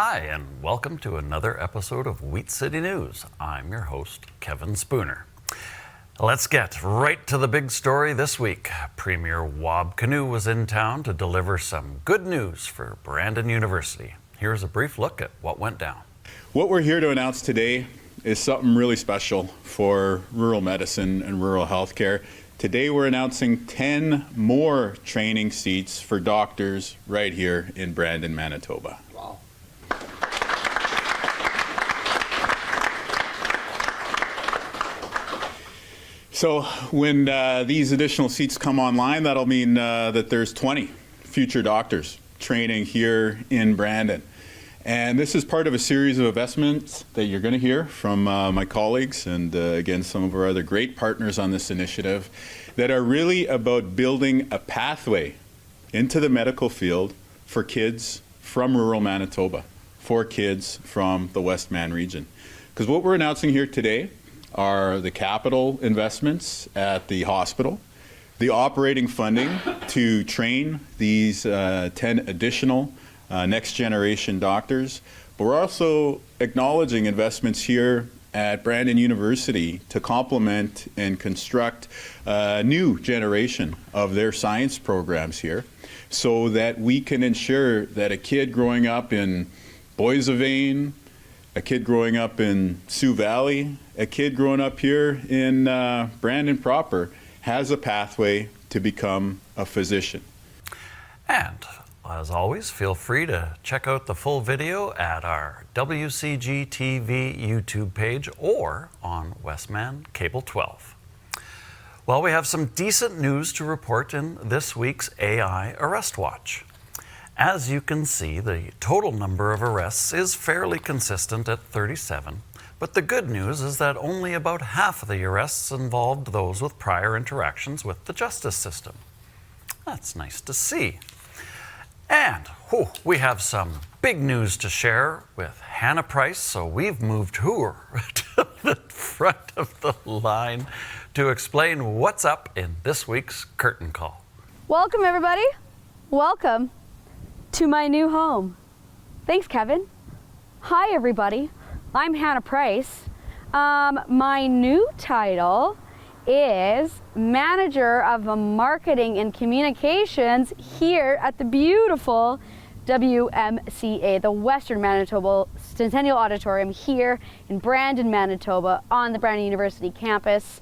Hi, and welcome to another episode of Wheat City News. I'm your host, Kevin Spooner. Let's get right to the big story this week. Premier Wab Kinew was in town to deliver some good news for Brandon University. Here's a brief look at what went down. What we're here to announce today is something really special for rural medicine and rural healthcare. Today we're announcing 10 more training seats for doctors right here in Brandon, Manitoba. Wow. So when these additional seats come online, that'll mean that there's 20 future doctors training here in Brandon. And this is part of a series of investments that you're going to hear from my colleagues and again some of our other great partners on this initiative that are really about building a pathway into the medical field for kids from rural Manitoba, for kids from the Westman region. Because what we're announcing here today are the capital investments at the hospital, the operating funding to train these 10 additional next generation doctors, but we're also acknowledging investments here at Brandon University to complement and construct a new generation of their science programs here so that we can ensure that a kid growing up in Boissevain, a kid growing up in Sioux Valley, a kid growing up here in Brandon proper has a pathway to become a physician. And as always, feel free to check out the full video at our WCG TV YouTube page or on Westman Cable 12. Well, we have some decent news to report in this week's AI Arrest Watch. As you can see, the total number of arrests is fairly consistent at 37, but the good news is that only about half of the arrests involved those with prior interactions with the justice system. That's nice to see. And we have some big news to share with Hannah Price, so we've moved her to the front of the line to explain what's up in this week's Curtain Call. Welcome, everybody. Welcome to my new home. Thanks, Kevin. Hi, everybody. I'm Hannah Price. My new title is Manager of Marketing and Communications here at the beautiful WMCA, the Western Manitoba Centennial Auditorium here in Brandon, Manitoba on the Brandon University campus.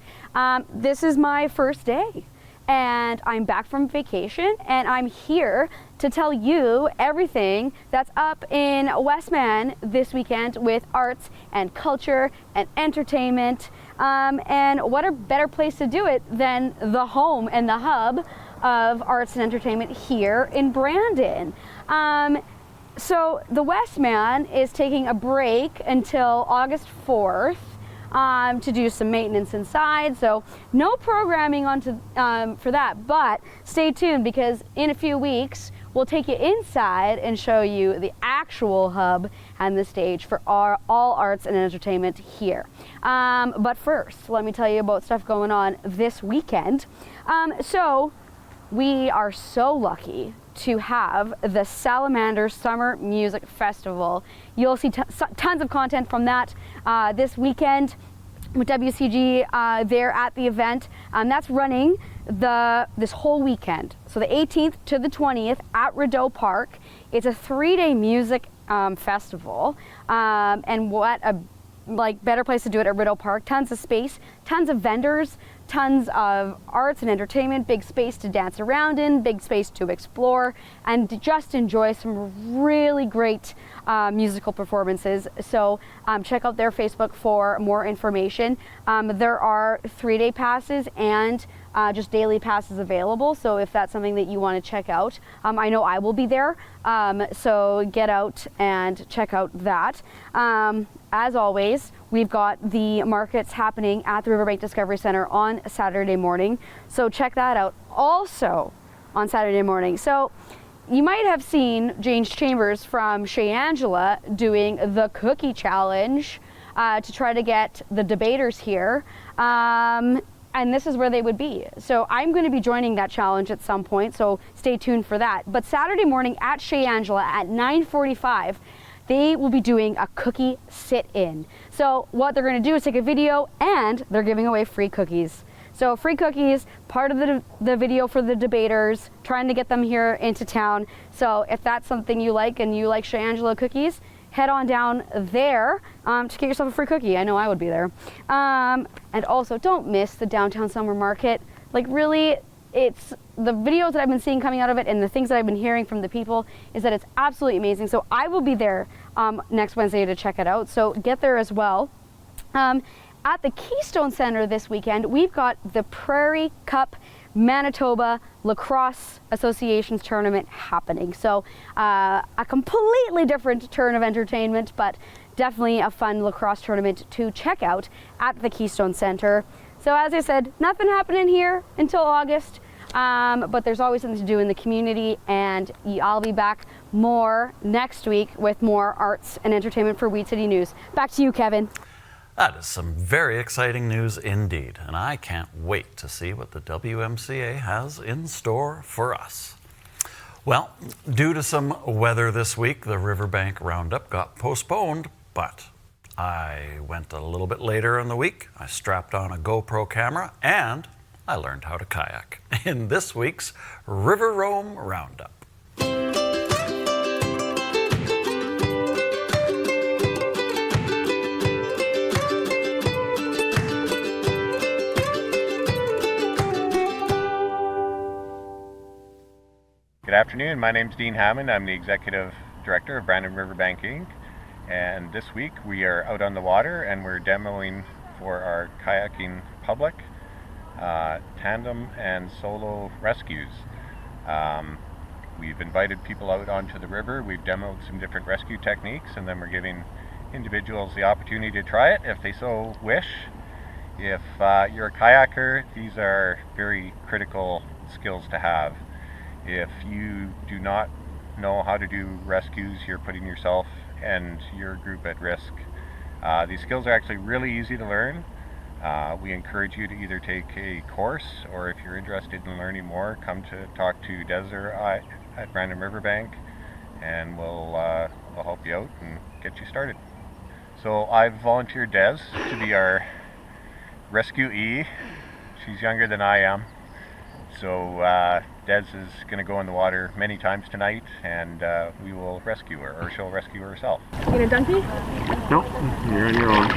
This is my first day and I'm back from vacation and I'm here to tell you everything that's up in Westman this weekend with arts and culture and entertainment. And what a better place to do it than the home and the hub of arts and entertainment here in Brandon. So the Westman is taking a break until August 4th to do some maintenance inside. So no programming for that, but stay tuned because in a few weeks, we'll take you inside and show you the actual hub and the stage for all arts and entertainment here. But first, let me tell you about stuff going on this weekend. So we are so lucky to have the Salamander Summer Music Festival. You'll see tons of content from that this weekend with WCG there at the event. That's running this whole weekend. So the 18th to the 20th at Rideau Park. It's a 3-day music festival. And what a better place to do it at Rideau Park. Tons of space, tons of vendors, tons of arts and entertainment, big space to dance around in, big space to explore, and to just enjoy some really great musical performances. So check out their Facebook for more information. There are 3-day passes and just daily passes available. So if that's something that you want to check out, I know I will be there. So get out and check out that. As always, we've got the markets happening at the Riverbank Discovery Center on Saturday morning. So check that out also on Saturday morning. So you might have seen James Chambers from Chez Angela doing the cookie challenge to try to get the debaters here. And this is where they would be. So I'm going to be joining that challenge at some point, so stay tuned for that. But Saturday morning at Chez Angela at 9:45, they will be doing a cookie sit-in. So what they're going to do is take a video, and they're giving away free cookies. So free cookies, part of the video for the debaters, trying to get them here into town. So if that's something you like and you like Chez Angela cookies, head on down there to get yourself a free cookie. I know I would be there. And also, don't miss the downtown summer market. Like, really, it's the videos that I've been seeing coming out of it and the things that I've been hearing from the people is that it's absolutely amazing. So I will be there next Wednesday to check it out. So get there as well. At the Keystone Center this weekend, we've got the Prairie Cup Manitoba Lacrosse Association's tournament happening. So a completely different turn of entertainment, but definitely a fun lacrosse tournament to check out at the Keystone Center. So as I said, nothing happening here until August, but there's always something to do in the community, and I'll be back more next week with more arts and entertainment for Weed City News. Back to you, Kevin. That is some very exciting news indeed, and I can't wait to see what the WMCA has in store for us. Well, due to some weather this week, the Riverbank Roundup got postponed, but I went a little bit later in the week. I strapped on a GoPro camera and I learned how to kayak in this week's River Roam Roundup. Good afternoon, my name is Dean Hammond. I'm the Executive Director of Brandon Riverbank Inc. And this week we are out on the water and we're demoing for our kayaking public tandem and solo rescues. We've invited people out onto the river, we've demoed some different rescue techniques, and then we're giving individuals the opportunity to try it if they so wish. If you're a kayaker, these are very critical skills to have. If you do not know how to do rescues, you're putting yourself and your group at risk. These skills are actually really easy to learn. We encourage you to either take a course, or if you're interested in learning more, come to talk to Des or I at Brandon Riverbank, and we'll help you out and get you started. So I've volunteered Des to be our rescuee. She's younger than I am. So Des is going to go in the water many times tonight, and we will rescue her, or she'll rescue herself. You gonna dunk me? Nope, you're on your own.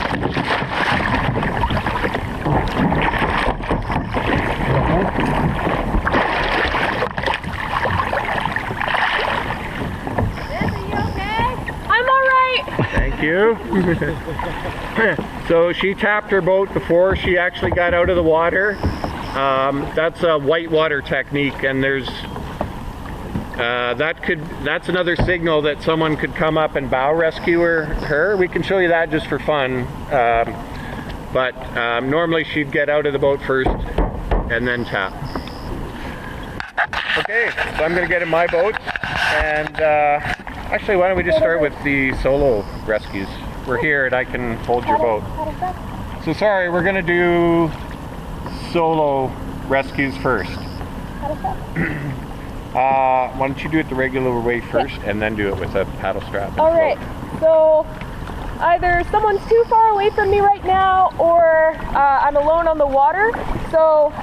I'm all right. Thank you. So she tapped her boat before she actually got out of the water. That's a whitewater technique, and there's that's another signal that someone could come up and bow rescue her. We can show you that just for fun, but normally she'd get out of the boat first and then tap. Okay, so I'm going to get in my boat, and actually, why don't we just start with the solo rescues? We're here and I can hold your boat. So sorry, we're going to do solo rescues first. Why don't you do it the regular way first, and then do it with a paddle strap. All right. So either someone's too far away from me right now, or I'm alone on the water. So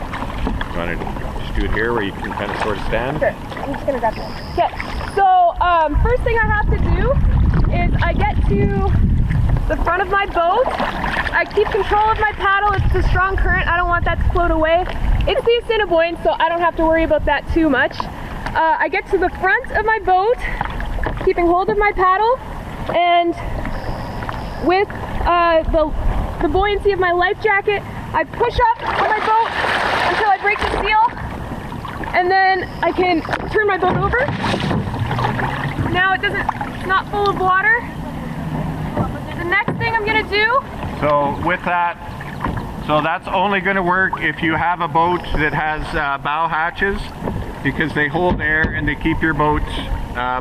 You want to just do it here, where you can kind of sort of stand? sure, I'm just gonna grab this. Okay. So first thing I have to do is I get to the front of my boat. I keep control of my paddle. It's a strong current. I don't want that to float away. It's the Assiniboine, so I don't have to worry about that too much. I get to the front of my boat, keeping hold of my paddle, and with the buoyancy of my life jacket, I push up on my boat until I break the seal, and then I can turn my boat over. Now it's not full of water. The next thing I'm gonna do. So with that, so that's only going to work if you have a boat that has bow hatches, because they hold air and they keep your boat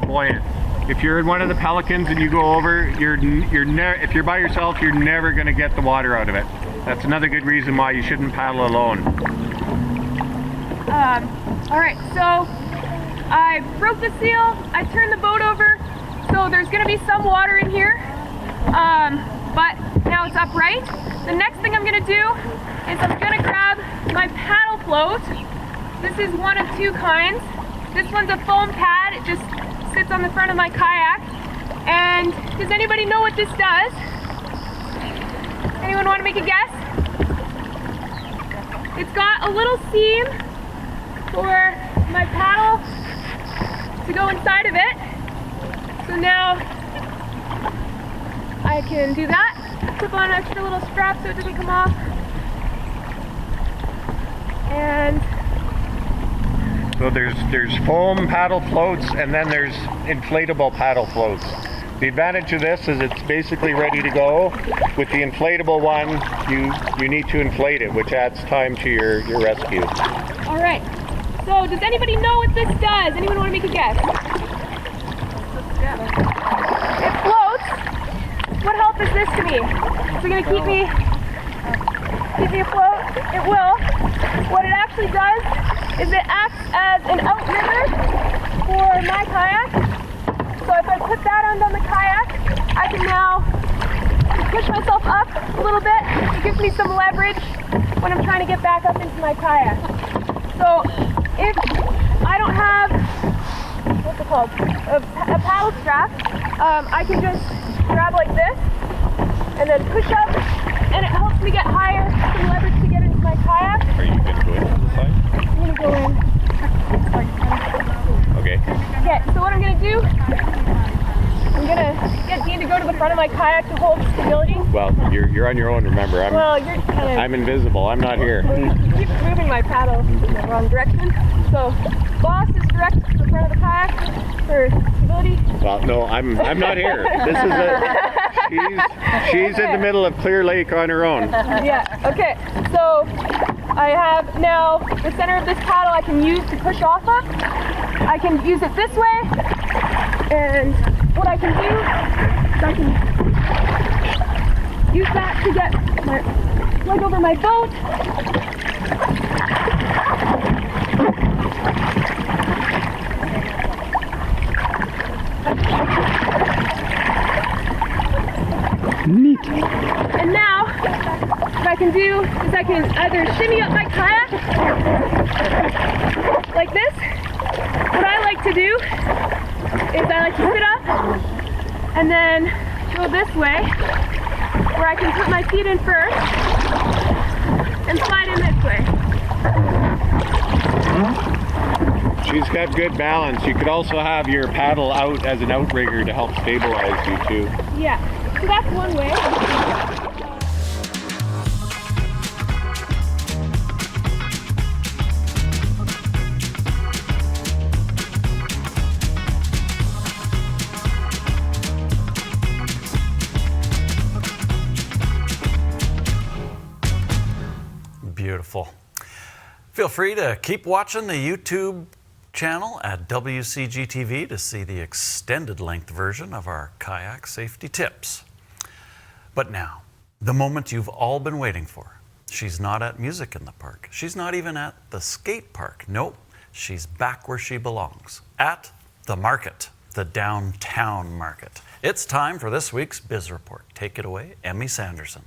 buoyant. If you're in one of the Pelicans and you go over, if you're by yourself, you're never going to get the water out of it. That's another good reason why you shouldn't paddle alone. All right, so I broke the seal, I turned the boat over. So So there's gonna be some water in here, but now it's upright. The next thing I'm gonna do is I'm gonna grab my paddle float. This is one of two kinds. This one's a foam pad. It just sits on the front of my kayak. And does anybody know what this does? Anyone want to make a guess? It's got a little seam for my paddle to go inside of it. So now I can do that. Clip on an extra little strap so it doesn't come off. And So there's foam paddle floats, and then there's inflatable paddle floats. The advantage of this is it's basically ready to go. With the inflatable one, you need to inflate it, which adds time to your rescue. all right. So does anybody know what this does? Anyone want to make a guess? It floats. What help is this to me? Is it going to keep me afloat? It will. What it actually does is it acts as an outrigger for my kayak. So if I put that on the kayak, I can now push myself up a little bit. It gives me some leverage when I'm trying to get back up into my kayak. So if I don't have, what's it called, a paddle strap, I can just grab like this and then push up, and it helps me get higher, some leverage to get into my kayak. Are you going to go into the side? I'm going to go in. Okay. Okay, so what I'm going to do, I'm going to get Dean to go to the front of my kayak to hold stability. Well, you're on your own, remember. Well, you're kind of... I'm invisible. I'm not here. keep moving my paddle in the wrong direction. So, boss is directed to the front of the kayak for stability. Well, no, I'm not here. This is she's in the middle of Clear Lake on her own. Yeah, okay. So, I have now the center of this paddle I can use to push off of. I can use it this way, and what I can do is I can use that to get my leg over my boat. Neat. And now, what I can do is I can either shimmy up my kayak like this. What I like to do is I like to sit up and then go this way, where I can put my feet in first and slide in this way. She's got good balance. You could also have your paddle out as an outrigger to help stabilize you too. Yeah, so that's one way. Beautiful. Feel free to keep watching the YouTube channel at WCGTV to see the extended length version of our kayak safety tips. But now, the moment you've all been waiting for. She's not at Music in the Park. She's not even at the skate park. Nope, she's back where she belongs, at the market, the downtown market. It's time for this week's Biz Report. Take it away, Emmy Sanderson.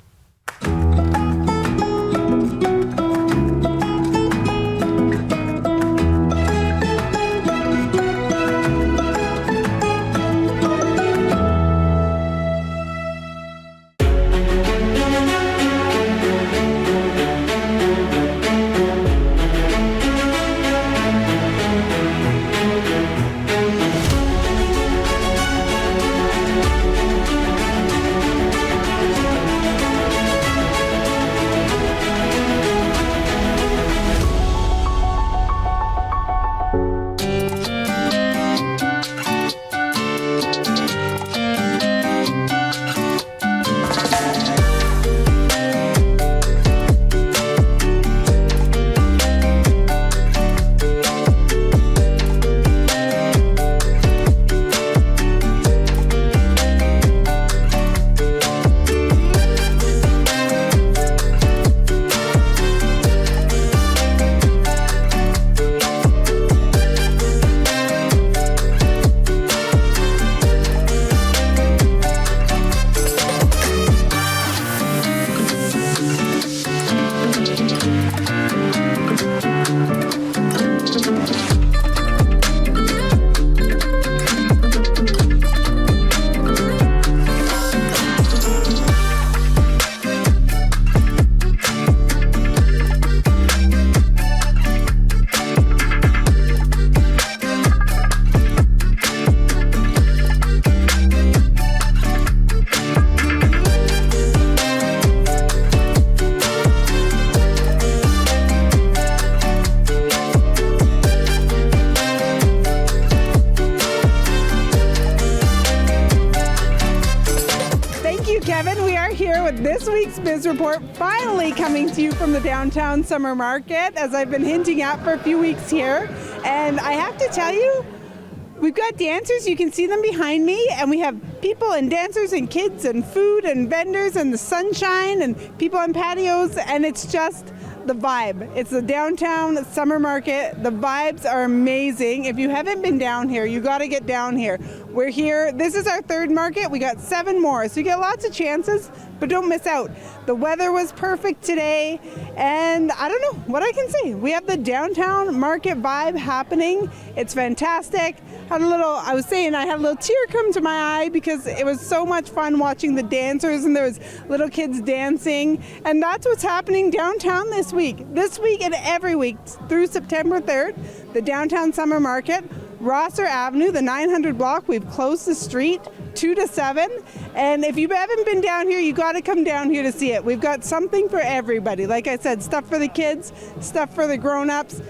you, Kevin. We are here with this week's Biz Report, finally coming to you from the downtown summer market, as I've been hinting at for a few weeks here. And I have to tell you, we've got dancers, you can see them behind me, and we have people and dancers and kids and food and vendors and the sunshine and people on patios, and it's just the vibe. It's the downtown summer market. The vibes are amazing. If you haven't been down here, you got to get down here. We're here. This is our third market. We got 7 more, so you get lots of chances, but don't miss out. The weather was perfect today, and I don't know what I can say. We have the downtown market vibe happening. It's fantastic. I had a little tear come to my eye because it was so much fun watching the dancers, and there was little kids dancing, and that's what's happening downtown this week. This week and every week through September 3rd, the downtown summer market, Rosser Avenue, the 900 block, we've closed the street 2 to 7, and if you haven't been down here, you got to come down here to see it. We've got something for everybody. Like I said, stuff for the kids, stuff for the grown-ups,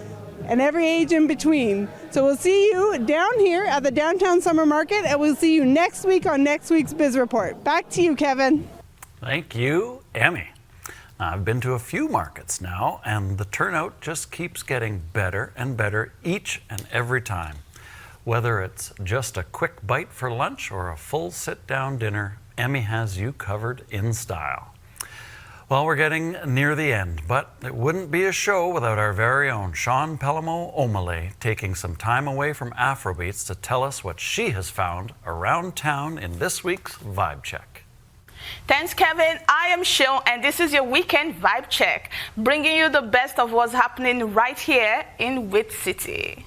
and every age in between. So we'll see you down here at the downtown summer market, and we'll see you next week on next week's Biz Report. Back to you, Kevin. Thank you, Emmy. I've been to a few markets now, and the turnout just keeps getting better and better each and every time. Whether it's just a quick bite for lunch or a full sit-down dinner, Emmy has you covered in style. Well, we're getting near the end, but it wouldn't be a show without our very own Sean Pelamo Omale taking some time away from Afrobeats to tell us what she has found around town in this week's Vibe Check. Thanks, Kevin. I am Sean, and this is your weekend Vibe Check, bringing you the best of what's happening right here in Whit City.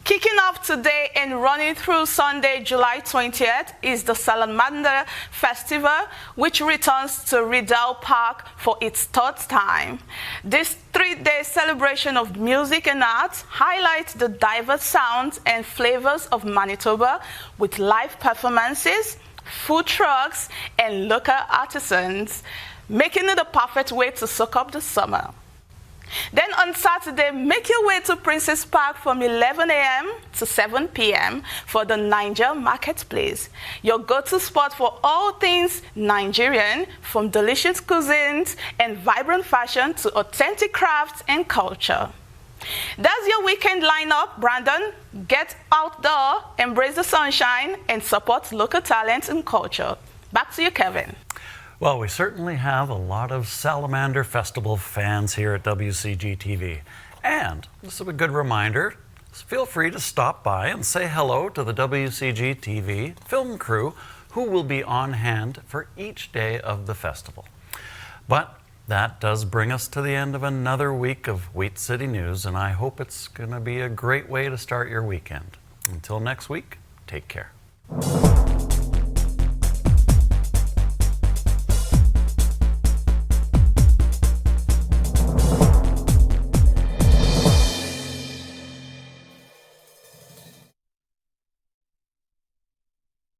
Kicking off today and running through Sunday, July 20th is the Salamander Festival, which returns to Rideau Park for its 3rd time. This 3-day celebration of music and arts highlights the diverse sounds and flavors of Manitoba with live performances, food trucks, and local artisans, making it the perfect way to soak up the summer. Then on Saturday, make your way to Princess Park from 11 a.m. to 7 p.m. for the Niger Marketplace, your go-to spot for all things Nigerian, from delicious cuisines and vibrant fashion to authentic crafts and culture. That's your weekend lineup, Brandon. Get outdoor, embrace the sunshine, and support local talent and culture. Back to you, Kevin. Well, we certainly have a lot of Salamander Festival fans here at WCG TV. And this is a good reminder, feel free to stop by and say hello to the WCG TV film crew who will be on hand for each day of the festival. But that does bring us to the end of another week of Wheat City News, and I hope it's going to be a great way to start your weekend. Until next week, take care.